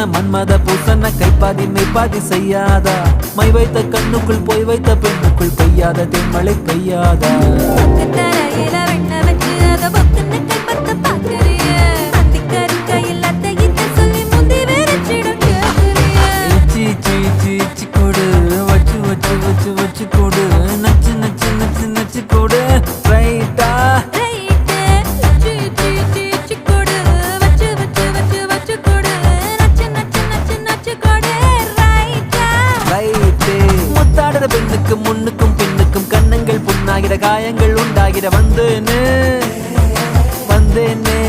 மன்மத பூசன கைப்பாதி மெய்ப்பாதி செய்யாதா my வைத்த கண்ணுக்குள் போய் வைத்த பெண்ணுக்குள் பெய்யாத தென்மழை பெய்யாதா கொடு வச்சு வச்சு வச்சு வச்சு கொடு நச்சு நச்சு நச்சு நச்சு கொடு ரைட்டா முத்தாடுற பெண்ணுக்கும் முன்னுக்கும் பின்னுக்கும் கண்ணங்கள் புண்ணாகிற காயங்கள் உண்டாகிற வந்தேனே வந்தேனே